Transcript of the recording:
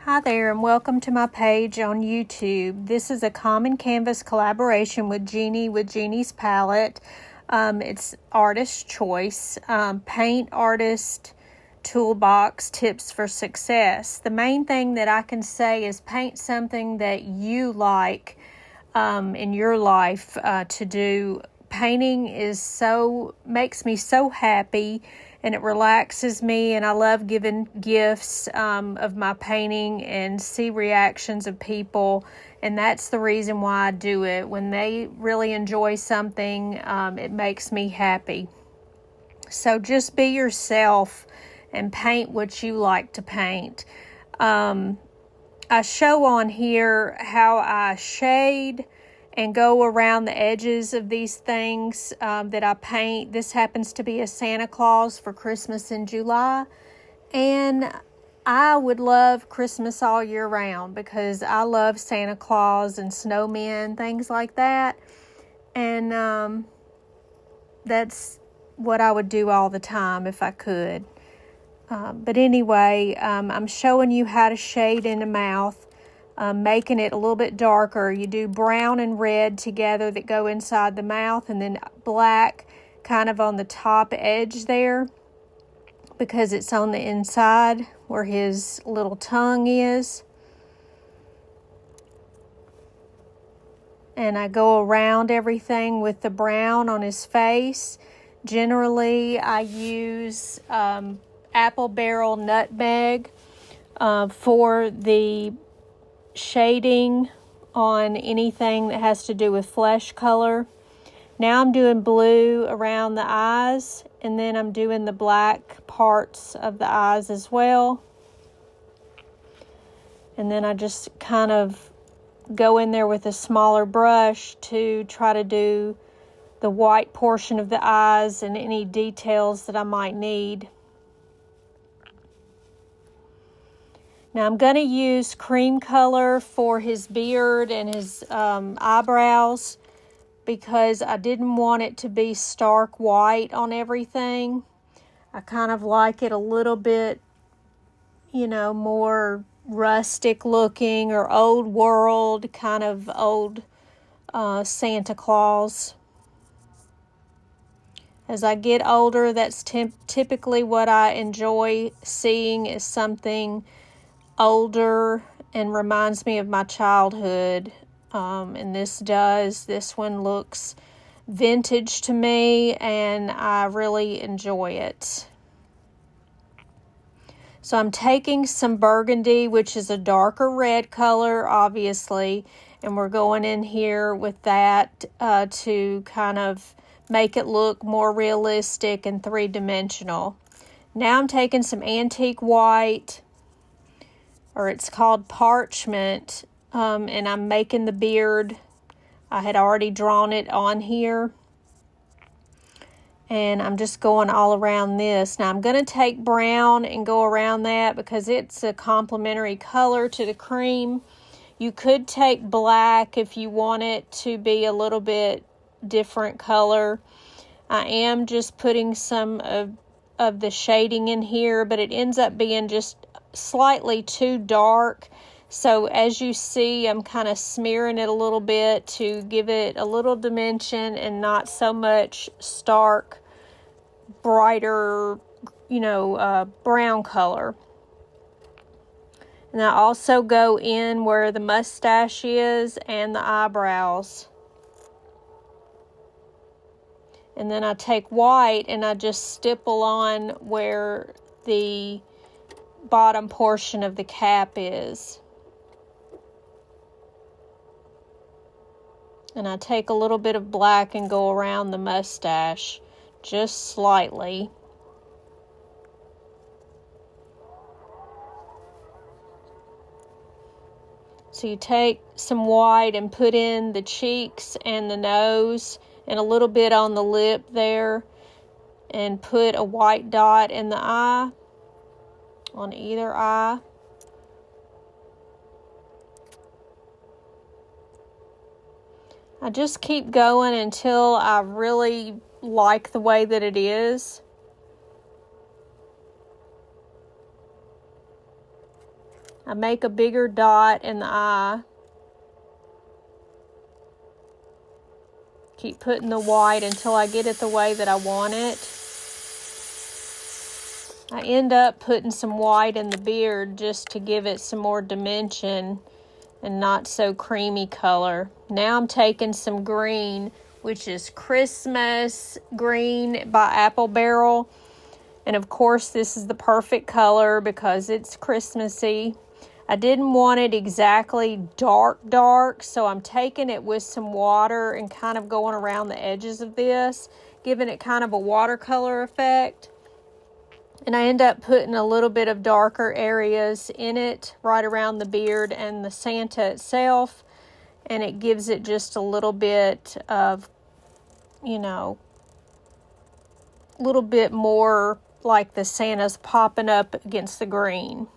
Hi there and welcome to my page on YouTube. This is a common canvas collaboration with Jeannie with Jeannie's Palette. It's artist choice, paint artist toolbox tips for success. The main thing that I can say is paint something that you like in your life to do. Painting makes me so happy, and it relaxes me, and I love giving gifts of my painting and see reactions of people, and that's the reason why I do it. When they really enjoy something, it makes me happy. So just be yourself and paint what you like to paint. I show on here how I shade and go around the edges of these things that I paint. This happens to be a Santa Claus for Christmas in July. And I would love Christmas all year round because I love Santa Claus and snowmen, things like that. And that's what I would do all the time if I could. But anyway, I'm showing you how to shade in the mouth. Making it a little bit darker. You do brown and red together that go inside the mouth, and then black kind of on the top edge there because it's on the inside where his little tongue is. And I go around everything with the brown on his face. Generally, I use apple barrel nutmeg for the shading on anything that has to do with flesh color. Now I'm doing blue around the eyes, and then I'm doing the black parts of the eyes as well. And then I just kind of go in there with a smaller brush to try to do the white portion of the eyes and any details that I might need. Now I'm going to use cream color for his beard and his eyebrows because I didn't want it to be stark white on everything. I kind of like it a little bit, more rustic looking or old world, kind of old Santa Claus. As I get older, that's typically what I enjoy seeing, is something older and reminds me of my childhood, and this one looks vintage to me, and I really enjoy it. So I'm taking some burgundy, which is a darker red color, obviously, and we're going in here with that to kind of make it look more realistic and three-dimensional. Now I'm taking some antique white, or it's called parchment, and I'm making the beard. I had already drawn it on here, and I'm just going all around this. Now I'm going to take brown and go around that because it's a complementary color to the cream. You could take black if you want it to be a little bit different color. I am just putting some of the shading in here, but it ends up being just slightly too dark. So as you see, I'm kind of smearing it a little bit to give it a little dimension and not so much stark, brighter, brown color. And I also go in where the mustache is and the eyebrows. And then I take white and I just stipple on where the bottom portion of the cap is. And I take a little bit of black and go around the mustache just slightly. So you take some white and put in the cheeks and the nose and a little bit on the lip there, and put a white dot in the eye, on either eye. I just keep going until I really like the way that it is. I make a bigger dot in the eye. Keep putting the white until I get it the way that I want it. I end up putting some white in the beard just to give it some more dimension and not so creamy color. Now I'm taking some green, which is Christmas green by Apple Barrel. And of course, this is the perfect color because it's Christmassy. I didn't want it exactly dark, so I'm taking it with some water and kind of going around the edges of this, giving it kind of a watercolor effect. And I end up putting a little bit of darker areas in it, right around the beard and the Santa itself. And it gives it just a little bit of, you know, a little bit more like the Santa's popping up against the green.